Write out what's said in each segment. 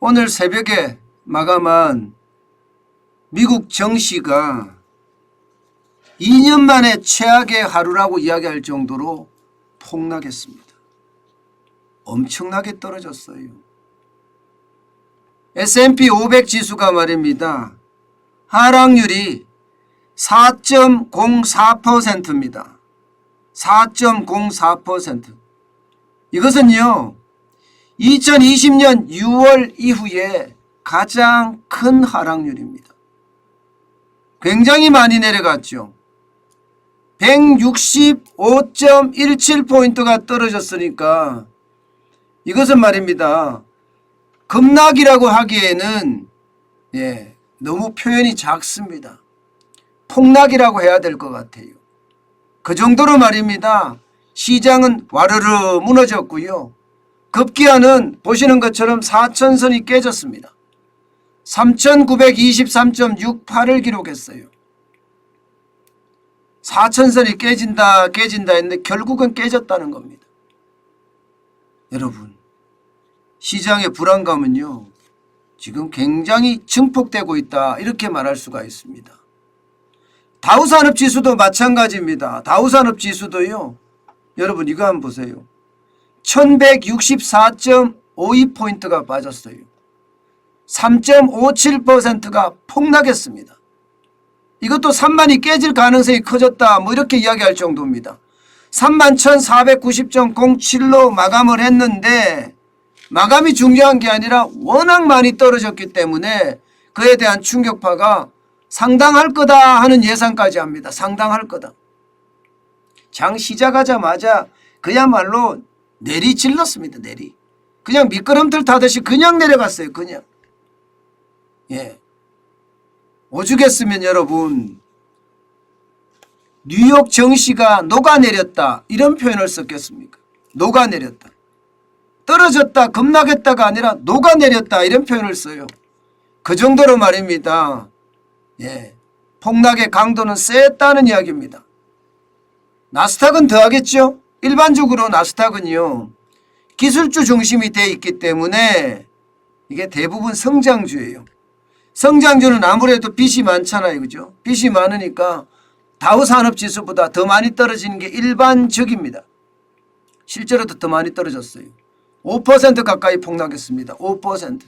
오늘 새벽에 마감한 미국 증시가 2년 만에 최악의 하루라고 이야기할 정도로 폭락했습니다. 엄청나게 떨어졌어요. S&P 500 지수가 말입니다. 하락률이 4.04%입니다. 4.04%. 이것은요, 2020년 6월 이후에 가장 큰 하락률입니다. 굉장히 많이 내려갔죠. 165.17포인트가 떨어졌으니까 이것은 말입니다. 급락이라고 하기에는 너무 표현이 작습니다. 폭락이라고 해야 될 것 같아요. 그 정도로 말입니다. 시장은 와르르 무너졌고요. 급기야는 보시는 것처럼 4천선이 깨졌습니다. 3923.68을 기록했어요. 4천선이 깨진다 했는데 결국은 깨졌다는 겁니다. 여러분, 시장의 불안감은요, 지금 굉장히 증폭되고 있다, 이렇게 말할 수가 있습니다. 다우산업지수도 마찬가지입니다. 다우산업지수도요, 여러분 이거 한번 보세요. 1164.52포인트가 빠졌어요. 3.57%가 폭락했습니다. 이것도 3만이 깨질 가능성이 커졌다, 뭐 이렇게 이야기할 정도입니다. 31,490.07로 마감을 했는데 마감이 중요한 게 아니라 워낙 많이 떨어졌기 때문에 그에 대한 충격파가 상당할 거다 하는 예상까지 합니다. 상당할 거다. 장 시작하자마자 그야말로 내리질렀습니다. 그냥 미끄럼틀 타듯이 그냥 내려갔어요. 그냥. 오죽했으면 여러분, 뉴욕 증시가 녹아내렸다, 이런 표현을 썼겠습니까? 녹아내렸다. 떨어졌다, 급락했다가 아니라 녹아내렸다, 이런 표현을 써요. 그 정도로 말입니다. 폭락의 강도는 셌다는 이야기입니다. 나스닥은 더하겠죠. 일반적으로 나스닥은요, 기술주 중심이 되어 있기 때문에 이게 대부분 성장주예요. 성장주는 아무래도 빚이 많잖아요. 그죠? 빚이 많으니까 다우산업지수보다 더 많이 떨어지는 게 일반적입니다. 실제로도 더 많이 떨어졌어요. 5% 가까이 폭락했습니다. 5%.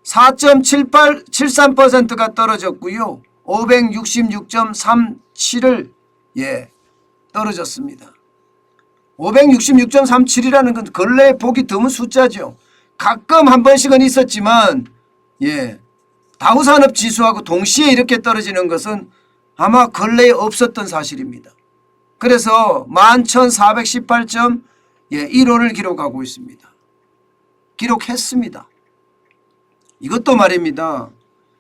4.73%가 떨어졌고요. 566.37을 떨어졌습니다. 566.37이라는 건 근래에 보기 드문 숫자죠. 가끔 한 번씩은 있었지만 다우산업지수하고 동시에 이렇게 떨어지는 것은 아마 근래에 없었던 사실입니다. 그래서 11,418.15를 기록하고 있습니다. 기록했습니다. 이것도 말입니다.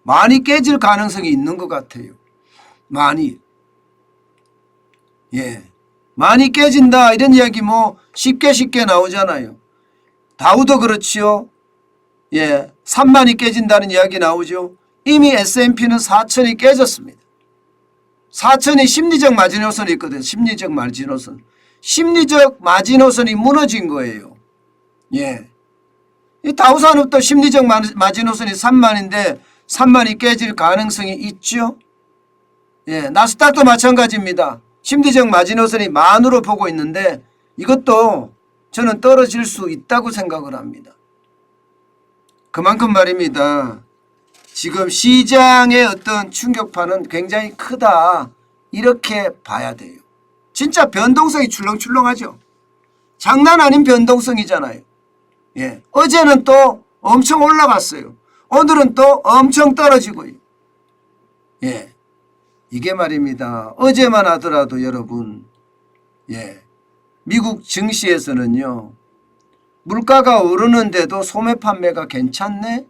많이 깨질 가능성이 있는 것 같아요. 많이. 많이 깨진다, 이런 이야기 뭐 쉽게 나오잖아요. 다우도 그렇지요. 3만이 깨진다는 이야기 나오죠. 이미 S&P는 4천이 깨졌습니다. 4천이 심리적 마지노선이 있거든요. 심리적 마지노선. 심리적 마지노선이 무너진 거예요. 이 다우산업도 심리적 마지노선이 3만인데 3만이 깨질 가능성이 있죠. 나스닥도 마찬가지입니다. 심리적 마지노선이 만으로 보고 있는데 이것도 저는 떨어질 수 있다고 생각을 합니다. 그만큼 말입니다. 지금 시장의 어떤 충격파는 굉장히 크다, 이렇게 봐야 돼요. 진짜 변동성이 출렁출렁하죠. 장난 아닌 변동성이잖아요. 어제는 또 엄청 올라갔어요. 오늘은 또 엄청 떨어지고요. 이게 말입니다. 어제만 하더라도 여러분, 미국 증시에서는요, 물가가 오르는데도 소매 판매가 괜찮네?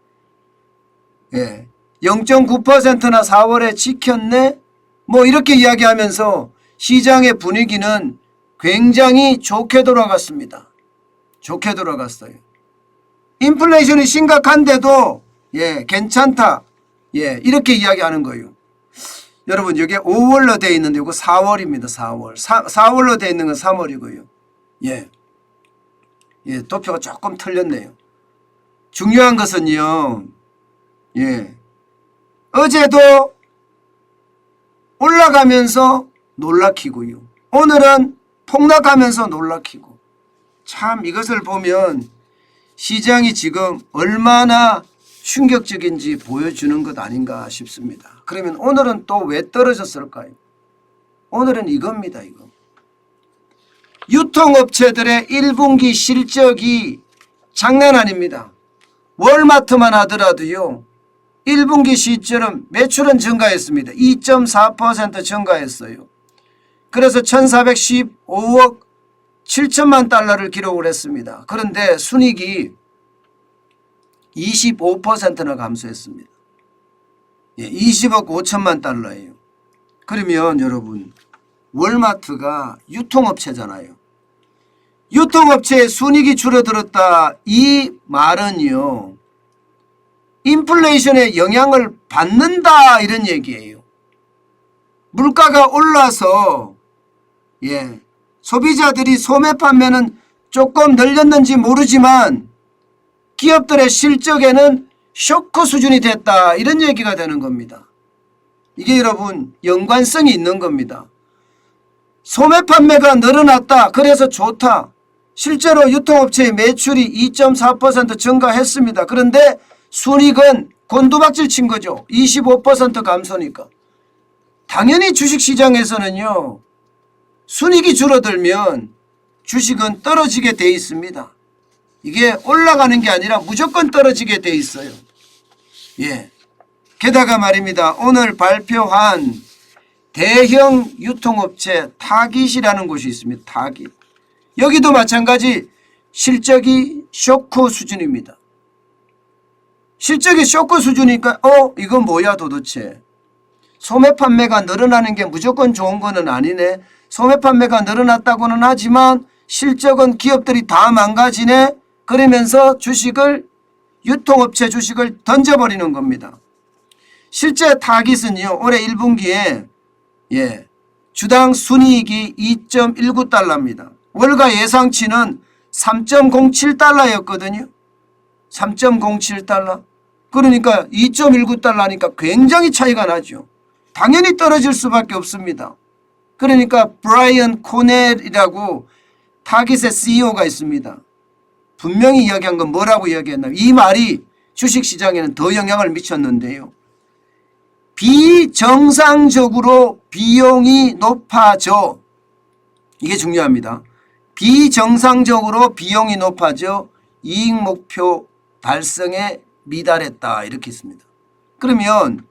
0.9%나 4월에 지켰네? 뭐 이렇게 이야기하면서 시장의 분위기는 굉장히 좋게 돌아갔습니다. 좋게 돌아갔어요. 인플레이션이 심각한데도 괜찮다, 이렇게 이야기하는 거예요. 여러분, 여기에 5월로 되어 있는데 이거 4월입니다. 4월. 4월로 되어 있는 건 3월이고요. 도표가 조금 틀렸네요. 중요한 것은요, 예, 어제도 올라가면서 놀라키고요, 오늘은 폭락하면서 놀라키고, 참 이것을 보면 시장이 지금 얼마나 충격적인지 보여주는 것 아닌가 싶습니다. 그러면 오늘은 또 왜 떨어졌을까요? 오늘은 이겁니다. 이거. 유통업체들의 1분기 실적이 장난 아닙니다. 월마트만 하더라도요, 1분기 실적은 매출은 증가했습니다. 2.4% 증가했어요. 그래서 1415억 7천만 달러를 기록을 했습니다. 그런데 순이익이 25%나 감소했습니다. 20억 5천만 달러예요. 그러면 여러분, 월마트가 유통업체잖아요. 유통업체의 순이익이 줄어들었다, 이 말은요, 인플레이션의 영향을 받는다 이런 얘기예요. 물가가 올라서 소비자들이 소매 판매는 조금 늘렸는지 모르지만 기업들의 실적에는 쇼크 수준이 됐다, 이런 얘기가 되는 겁니다. 이게 여러분 연관성이 있는 겁니다. 소매 판매가 늘어났다, 그래서 좋다. 실제로 유통업체의 매출이 2.4% 증가했습니다. 그런데 순이익은 곤두박질 친 거죠. 25% 감소니까. 당연히 주식시장에서는요, 순이익이 줄어들면 주식은 떨어지게 돼 있습니다. 이게 올라가는 게 아니라 무조건 떨어지게 돼 있어요. 게다가 말입니다, 오늘 발표한 대형 유통업체 타깃이라는 곳이 있습니다. 타깃. 여기도 마찬가지 실적이 쇼크 수준입니다. 실적이 쇼크 수준이니까 이건 뭐야 도대체. 소매 판매가 늘어나는 게 무조건 좋은 거는 아니네. 소매 판매가 늘어났다고는 하지만 실적은 기업들이 다 망가지네. 그러면서 유통업체 주식을 던져버리는 겁니다. 실제 타깃은요, 올해 1분기에 주당 순이익이 2.19달러입니다. 월가 예상치는 3.07달러였거든요. 3.07달러. 그러니까 2.19달러니까 굉장히 차이가 나죠. 당연히 떨어질 수밖에 없습니다. 그러니까 브라이언 코넬이라고 타깃의 CEO가 있습니다. 분명히 이야기한 건 뭐라고 이야기했나요? 이 말이 주식시장에는 더 영향을 미쳤는데요. 비정상적으로 비용이 높아져. 이게 중요합니다. 비정상적으로 비용이 높아져 이익 목표 달성에 미달했다, 이렇게 있습니다. 그러면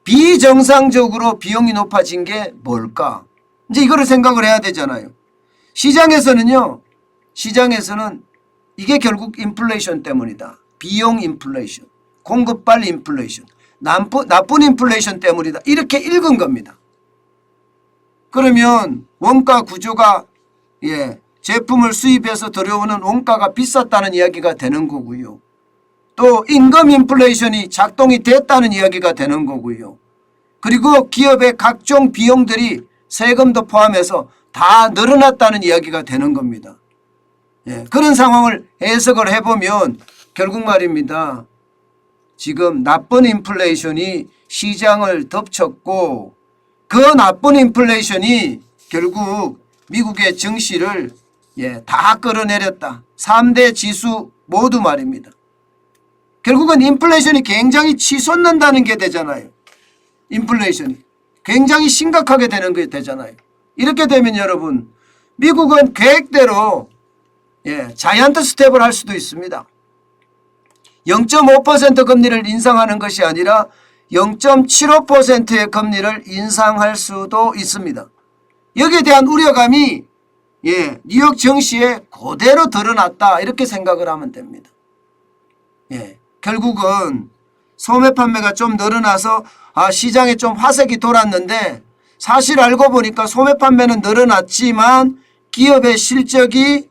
비정상적으로 비용이 높아진 게 뭘까? 이제 이거를 생각을 해야 되잖아요. 시장에서는 이게 결국 인플레이션 때문이다. 비용 인플레이션, 공급발 인플레이션, 나쁜 인플레이션 때문이다, 이렇게 읽은 겁니다. 그러면 원가 구조가 제품을 수입해서 들여오는 원가가 비쌌다는 이야기가 되는 거고요. 또 임금 인플레이션이 작동이 됐다는 이야기가 되는 거고요. 그리고 기업의 각종 비용들이 세금도 포함해서 다 늘어났다는 이야기가 되는 겁니다. 그런 상황을 해석을 해보면 결국 말입니다, 지금 나쁜 인플레이션이 시장을 덮쳤고 그 나쁜 인플레이션이 결국 미국의 증시를 다 끌어내렸다. 3대 지수 모두 말입니다. 결국은 인플레이션이 굉장히 치솟는다는 게 되잖아요. 인플레이션이 굉장히 심각하게 되는 게 되잖아요. 이렇게 되면 여러분, 미국은 계획대로 자이언트 스텝을 할 수도 있습니다. 0.5% 금리를 인상하는 것이 아니라 0.75%의 금리를 인상할 수도 있습니다. 여기에 대한 우려감이 뉴욕 증시에 그대로 드러났다, 이렇게 생각을 하면 됩니다. 결국은 소매 판매가 좀 늘어나서 시장에 좀 화색이 돌았는데, 사실 알고 보니까 소매 판매는 늘어났지만 기업의 실적이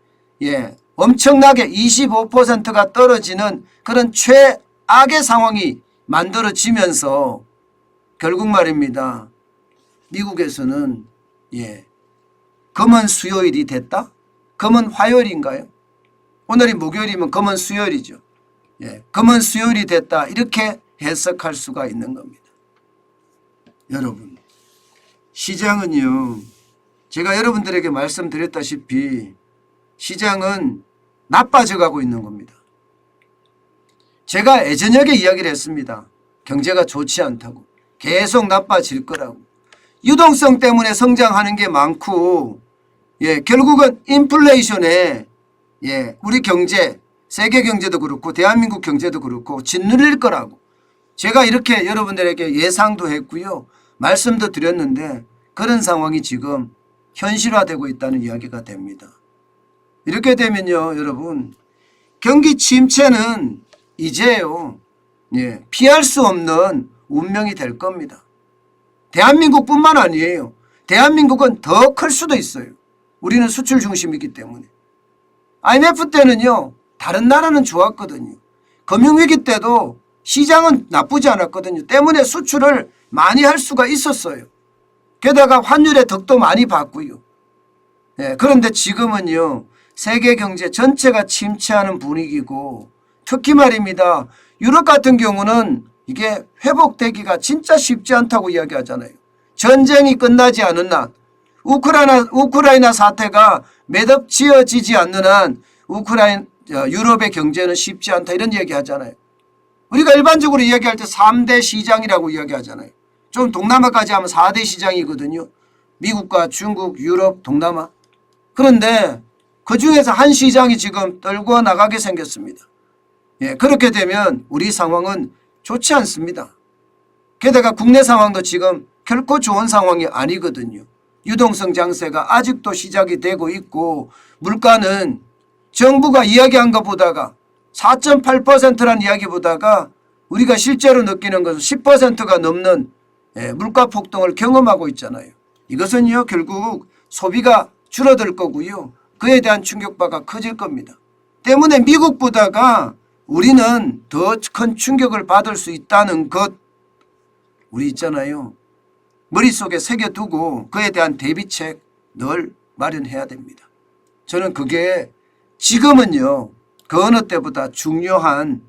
엄청나게 25%가 떨어지는 그런 최악의 상황이 만들어지면서 결국 말입니다, 미국에서는 금은 수요일이 됐다? 금은 화요일인가요? 오늘이 목요일이면 금은 수요일이죠. 금은 수요일이 됐다 이렇게 해석할 수가 있는 겁니다. 여러분, 시장은요, 제가 여러분들에게 말씀드렸다시피 시장은 나빠져 가고 있는 겁니다. 제가 예전에 이야기를 했습니다. 경제가 좋지 않다고, 계속 나빠질 거라고. 유동성 때문에 성장하는 게 많고, 결국은 인플레이션에 우리 경제, 세계 경제도 그렇고 대한민국 경제도 그렇고 짓눌릴 거라고 제가 이렇게 여러분들에게 예상도 했고요, 말씀도 드렸는데 그런 상황이 지금 현실화되고 있다는 이야기가 됩니다. 이렇게 되면요, 여러분, 경기 침체는 이제요, 피할 수 없는 운명이 될 겁니다. 대한민국뿐만 아니에요. 대한민국은 더 클 수도 있어요. 우리는 수출 중심이기 때문에. IMF 때는요, 다른 나라는 좋았거든요. 금융위기 때도 시장은 나쁘지 않았거든요. 때문에 수출을 많이 할 수가 있었어요. 게다가 환율의 덕도 많이 받고요. 그런데 지금은요, 세계 경제 전체가 침체하는 분위기고, 특히 말입니다, 유럽 같은 경우는 이게 회복되기가 진짜 쉽지 않다고 이야기하잖아요. 전쟁이 끝나지 않은 한, 우크라이나 사태가 매듭지어지지 않는 한 유럽의 경제는 쉽지 않다 이런 이야기 하잖아요. 우리가 일반적으로 이야기할 때 3대 시장이라고 이야기하잖아요. 좀 동남아까지 하면 4대 시장이거든요. 미국과 중국, 유럽, 동남아. 그런데 그중에서 한 시장이 지금 떨고 나가게 생겼습니다. 그렇게 되면 우리 상황은 좋지 않습니다. 게다가 국내 상황도 지금 결코 좋은 상황이 아니거든요. 유동성 장세가 아직도 시작이 되고 있고, 물가는 정부가 이야기한 것보다가 4.8%라는 이야기보다가 우리가 실제로 느끼는 것은 10%가 넘는 물가 폭등을 경험하고 있잖아요. 이것은요, 결국 소비가 줄어들 거고요, 그에 대한 충격파가 커질 겁니다. 때문에 미국보다가 우리는 더 큰 충격을 받을 수 있다는 것, 우리 있잖아요, 머릿속에 새겨두고 그에 대한 대비책 늘 마련해야 됩니다. 저는 그게 지금은요, 그 어느 때보다 중요한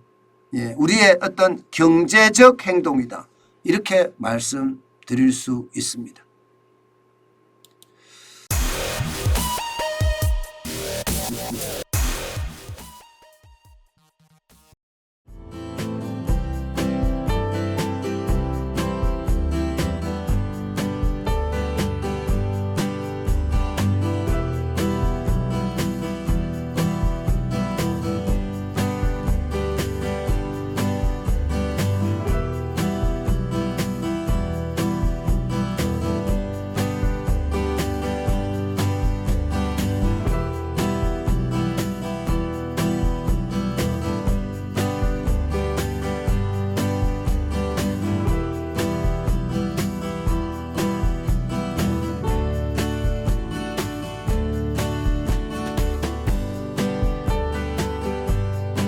우리의 어떤 경제적 행동이다, 이렇게 말씀드릴 수 있습니다.